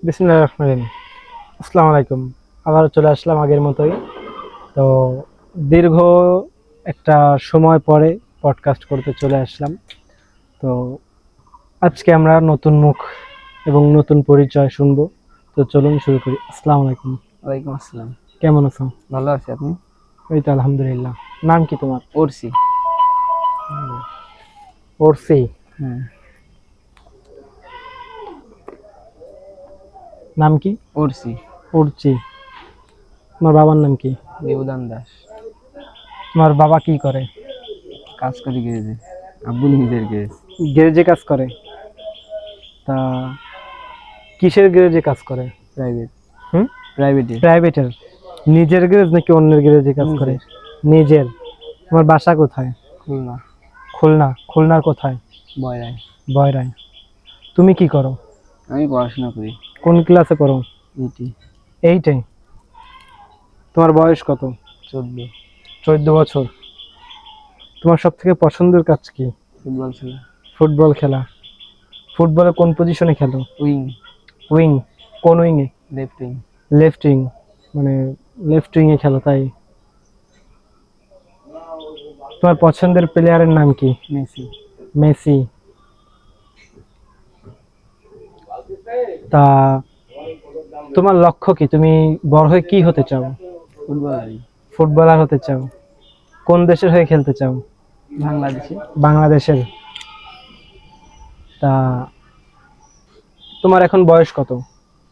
বিসমিল্লাহির রহমানির রহিম। আসসালামু আলাইকুম। আবার চলে আসলাম আগের মতোই। তো দীর্ঘ একটা সময় পরে পডকাস্ট করতে চলে আসলাম। তো আজকে আমরা নতুন মুখ এবং নতুন পরিচয় শুনবো। তো চলুন শুরু করি। আসসালামু আলাইকুম। ওয়ালাইকুম আসসালাম। কেমন আছো? ভালো আছি, আপনি? এই তো আলহামদুলিল্লাহ। নাম কি তোমার? পড়ছি। ওরসি। হ্যাঁ। নাম কি? পড়ছি। উর্চি। তোমার বাবার নাম কি? দেবদান দাস। তোমার বাবা কি করে? কাজ করি গ্যারেজে। আব্বু নিজের গ্যারেজ। গ্যারেজে কাজ করে। তা কিসের গ্যারেজে কাজ করে? প্রাইভেট। হুম, প্রাইভেটে। প্রাইভেটের। নিজের গ্যারেজ নাকি অন্যের গ্যারেজে কাজ করে? নিজের। তোমার বাসা কোথায়? খুলনা। খুলনা। খুলনার কোথায়? বয়রায়। বয়রায়। তুমি কি করো? আমি পড়াশোনা করি। কোন ক্লাসে পড়ো? ইটি। এইটে। তোমার বয়স কত? 14। 14 বছর। তোমার সব থেকে পছন্দের কাজ কি? ফুটবল খেলা। ফুটবল খেলা। ফুটবলে কোন পজিশনে খেলো? উইং। উইং। কোন উইংয়ে? Left wing. Left wing. মানে লেফট উইংয়ে খেলো তাই? তোমার পছন্দের প্লেয়ারের নাম কি? মেসি। মেসি। তা তোমার লক্ষ্য কি? তুমি বড় হয়ে কি হতে চাও? ফুটবলারই। ফুটবলার হতে চাও। কোন দেশের হয়ে খেলতে চাও? বাংলাদেশে। বাংলাদেশের। তা তোমার এখন বয়স কত?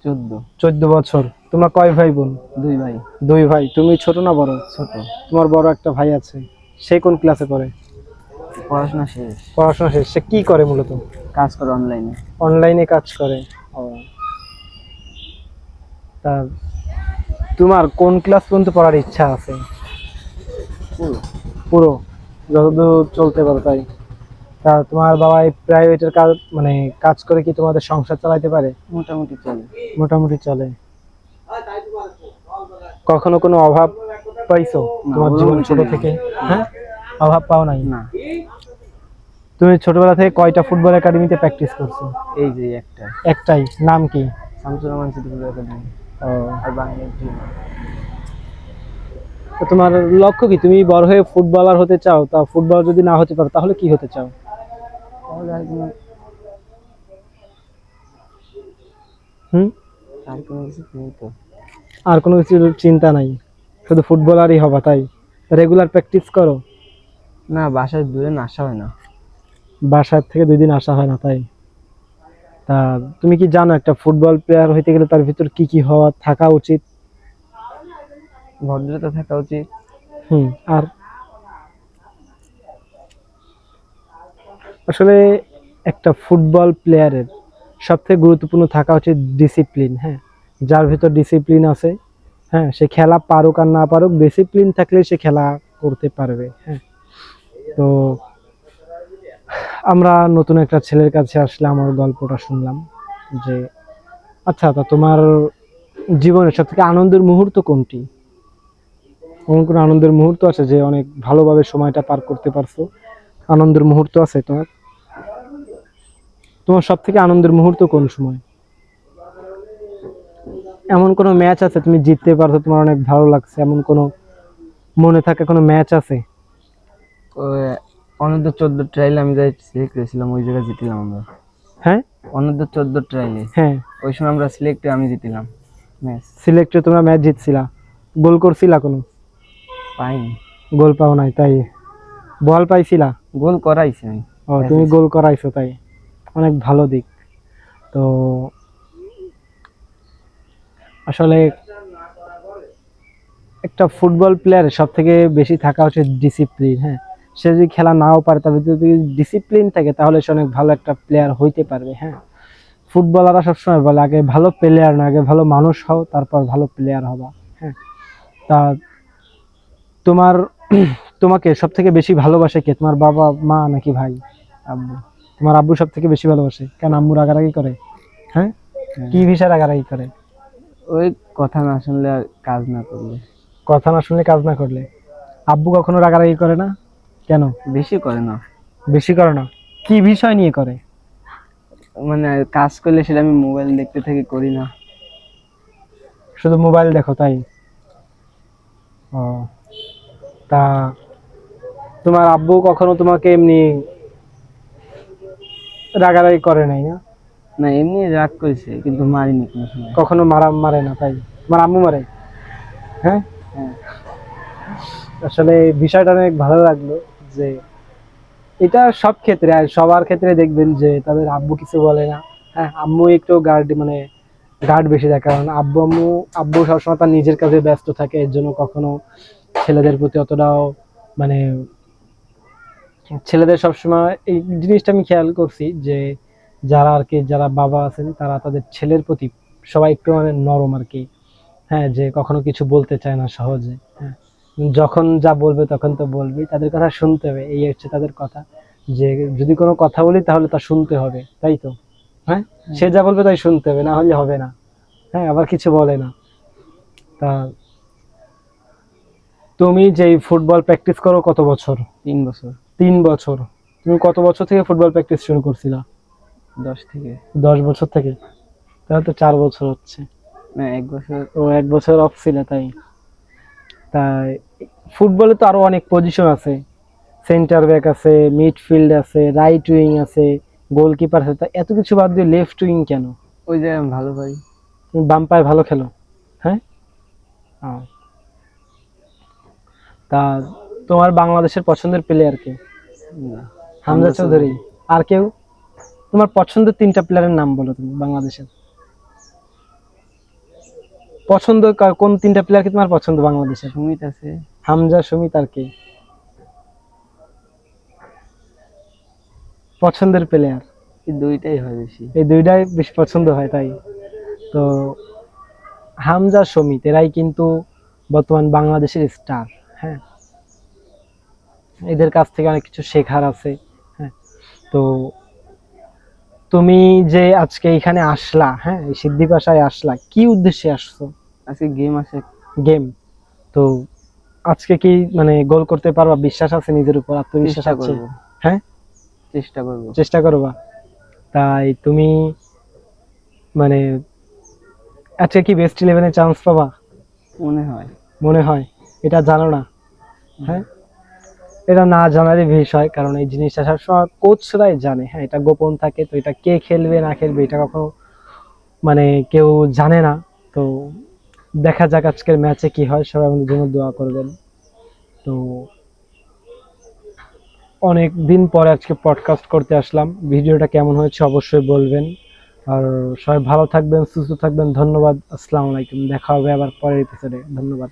14। 14 বছর। তোমরা কয় ভাই বোন? 2 ভাই। 2 ভাই। তুমি ছোট না বড়? ছোট। তোমার বড় একটা ভাই আছে, সে কোন ক্লাসে পড়ে? পড়াশোনা শেষ। পড়াশোনা শেষ। সে কি করে মূলত? কাজ করে অনলাইনে। অনলাইনে কাজ করে। ও। তা তোমার কোন ক্লাস পর্যন্ত পড়ার ইচ্ছা আছে? পুরো, যতদূর চলতে পারো তাই। তা তোমার বাবা প্রাইভেটের কাজ মানে কাজ করে কি তোমাদের সংসার চালাতে পারে? মোটামুটি চলে। মোটামুটি চলে। কখনো কোনো অভাব পাইছো তোমার জীবন ছোট থেকে? হ্যাঁ, অভাব পাও নাই? না। তুমি ছোটবেলা থেকে কয়টা ফুটবল একাডেমিতে প্র্যাকটিস করছো? এই যে একটা। একটাই। নাম কি? Shamsur Rahman city football academy. ও। আর বাংলার টিম। তো তোমার লক্ষ্য কি? তুমি বড় হয়ে ফুটবলার হতে চাও? তা ফুটবল যদি না হতে পারো তাহলে কি হতে চাও? তাহলে আর কোনো হুম, আর কোনো কিছু নেই তো। আর কোনো কিছুর চিন্তা নাই, শুধু ফুটবলারই হবা তাই? রেগুলার প্র্যাকটিস করো? না, বাসায় দূরে না আসা হয় না। বাসার থেকে 2 দিন আসা হয় না তাই? তা তুমি কি জানো একটা ফুটবল প্লেয়ার হইতে গেলে তার ভিতর কি কি হওয়া থাকা উচিত? ভদ্রতা থাকা উচিত। আর আসলে একটা ফুটবল প্লেয়ারের সবথেকে গুরুত্বপূর্ণ থাকা উচিত ডিসিপ্লিন। হ্যাঁ, যার ভিতর ডিসিপ্লিন আছে, হ্যাঁ, সে খেলা পারুক আর না পারুক, ডিসিপ্লিন থাকলে সে খেলা করতে পারবে। হ্যাঁ। তো আমরা নতুন একটা ছেলের কাছে আসলে আমার গল্পটা শুনলাম যে আচ্ছা, তা তোমার জীবনের সব থেকে আনন্দের মুহূর্ত কোনটি? এমন কোনো আনন্দের মুহূর্ত আছে যে অনেক ভালোভাবে সময়টা পার করতে পারছো? আনন্দের মুহূর্ত আছে তোমার? তোমার সব থেকে আনন্দের মুহূর্ত কোন সময়? এমন কোনো ম্যাচ আছে তুমি জিততে পারছো, তোমার অনেক ভালো লাগছে, এমন কোনো মনে থাকা কোনো ম্যাচ আছে? ওই অনূর্ধ্ব 14 ট্রায়ালে আমি যাই সিলেক্ট হয়েছিলাম, ওই জায়গায় জিতলাম আমরা। হ্যাঁ, অনূর্ধ্ব 14 ট্রায়ালে হ্যাঁ, ওই সময় আমরা সিলেক্টে আমি জিতলাম ম্যাচ। সিলেক্টে তোমরা ম্যাচ জিতছিলা, গোল করছিলা কোনো? পাইনি। গোল পাও নাই তাই? বল পাইছিলা? গোল করাইছি আমি। ও, তুমি গোল করাইছো তাই, অনেক ভালো দিক। তো আসলে একটা ফুটবল প্লেয়ারের সব থেকে বেশি থাকা উচিত ডিসিপ্লিন। হ্যাঁ, সে যদি খেলা নাও পারে তার ভিতরে যদি ডিসিপ্লিন থাকে তাহলে সে অনেক ভালো একটা প্লেয়ার হইতে পারবে। হ্যাঁ, ফুটবলাররা সবসময় বলে আগে ভালো প্লেয়ার না, আগে ভালো মানুষ হও তারপর ভালো প্লেয়ার হবা। হ্যাঁ। তা তোমার তোমাকে সব থেকে বেশি ভালোবাসে কে? তোমার বাবা, মা নাকি ভাই? আব্বু। তোমার আব্বু সব থেকে বেশি ভালোবাসে কেন? আম্মু রাগারাগি করে? হ্যাঁ, কি বিষয় রাগারাগি করে? ওই কথা না শুনলে আর কাজ না করলে। কথা না শুনলে কাজ না করলে। আব্বু কখনো রাগারাগি করে না কেন? বেশি করে না। বেশি করে না? কি বিষয় নিয়ে করে? মানে কাজ করলে সেটা আমি মোবাইল দেখতে থেকে করি না। শুধু মোবাইল দেখো তাই? ও, তা তোমার আব্বু কখনো তোমাকে এমনি রাগারাগি করে নাই না? না, এমনি রাগ করেছে কিন্তু মারিনি কোনো সময়। কখনো মারে না তাই? তোমার আম্মু মারে? হ্যাঁ। হ্যাঁ। আসলে এই বিষয়টা অনেক ভালো লাগলো যে এটা সব ক্ষেত্রে আর সবার ক্ষেত্রে দেখবেন যে তাদের আব্বু কিছু বলে না। হ্যাঁ, আম্মু একটু গার্ড বেশি দেয়, কারণ আব্বু সবসময় তার নিজের কাজে ব্যস্ত থাকে, এর জন্য কখনো ছেলেদের প্রতি অতটাও মানে ছেলেদের সবসময় এই জিনিসটা আমি খেয়াল করছি যে যারা আর কি যারা বাবা আছেন তারা তাদের ছেলের প্রতি সবাই একটু মানে নরম আর কি। হ্যাঁ, যে কখনো কিছু বলতে চায় না সহজে। হ্যাঁ, যখন যা বলবে তখন তো বলবেই, তাদের কথা শুনতে হবে, এই হচ্ছে তাদের কথা। যে যদি কোনো কথা বলি তাহলে তা শুনতে হবে, তাই তো? হ্যাঁ, সে যা বলবে তাই শুনতে হবে, না হলে হবে না। হ্যাঁ, আবার কিছু বলে না। তা তুমি যে ফুটবল প্র্যাকটিস করো কত বছর? 3 বছর। 3 বছর? তুমি কত বছর থেকে ফুটবল প্র্যাকটিস শুরু করছিলা? 10 থেকে। 10 বছর থেকে? তাহলে তো 4 বছর হচ্ছে। না, 1 বছর। ও, 1 বছর অফ ছিল তাই? তাই ফুটবলে তো আরো অনেক পজিশন আছে, সেন্টার ব্যাক আছে, মিডফিল্ড আছে, রাইট উইং আছে, গোলকিপার আছে, তা এত কিছু বাদ দিয়ে লেফট উইং কেন? ওই যে আমি ভালো পারি। তুমি বাম পায়ে ভালো খেলো? হ্যাঁ। ও, তা তোমার বাংলাদেশের পছন্দের প্লেয়ার কে? না, হামজা চৌধুরী? আর কেউ? তোমার পছন্দের 3টা প্লেয়ারের নাম বলো তুমি বাংলাদেশের। কোন 3টা প্লেয়ারকে তোমার পছন্দ বাংলাদেশের? সুমিত আছে। হামজা, সুমিত, আর কে পছন্দের প্লেয়ার? এই দুইটাই হয় বেশি। এই দুইটাই বেশি পছন্দ হয় তাই? তো হামজা, সুমিত এরাই কিন্তু বর্তমান বাংলাদেশের স্টার। হ্যাঁ, এদের কাছ থেকে অনেক কিছু শেখার আছে। হ্যাঁ, তো তুমি যে আজকে এখানে আসলা, হ্যাঁ, এই সিদ্ধি পাশায় আসলা, কি উদ্দেশ্যে আসছো? আজকে গেম আছে। গেম? তো আজকে কি মানে গোল করতে পারবা? বিশ্বাস আছে নিজের উপর? আত্মবিশ্বাস চেষ্টা আছে? করব। হ্যাঁ, চেষ্টা করব। চেষ্টা করবা? তাই তুমি মানে আজকে কি বেস্ট 11-এ চান্স পাবা? মনে হয়। মনে হয়? এটা জানো না? হ্যাঁ, এটা না জানারই বিষয়, কারণ এই জিনিসটা সবসময় কোচরাই জানে। হ্যাঁ, এটা গোপন থাকে, তো এটা কে খেলবে না খেলবে এটা কখনো মানে কেউ জানে না। তো দেখা যাক আজকের ম্যাচে কি হয়, সবাই আমাদের জন্য দোয়া করবেন। তো অনেক দিন পরে আজকে পডকাস্ট করতে আসলাম, ভিডিওটা কেমন হয়েছে অবশ্যই বলবেন। আর সবাই ভালো থাকবেন, সুস্থ থাকবেন। ধন্যবাদ, আসসালামু আলাইকুম। দেখা হবে আবার পরের এপিসোডে। ধন্যবাদ।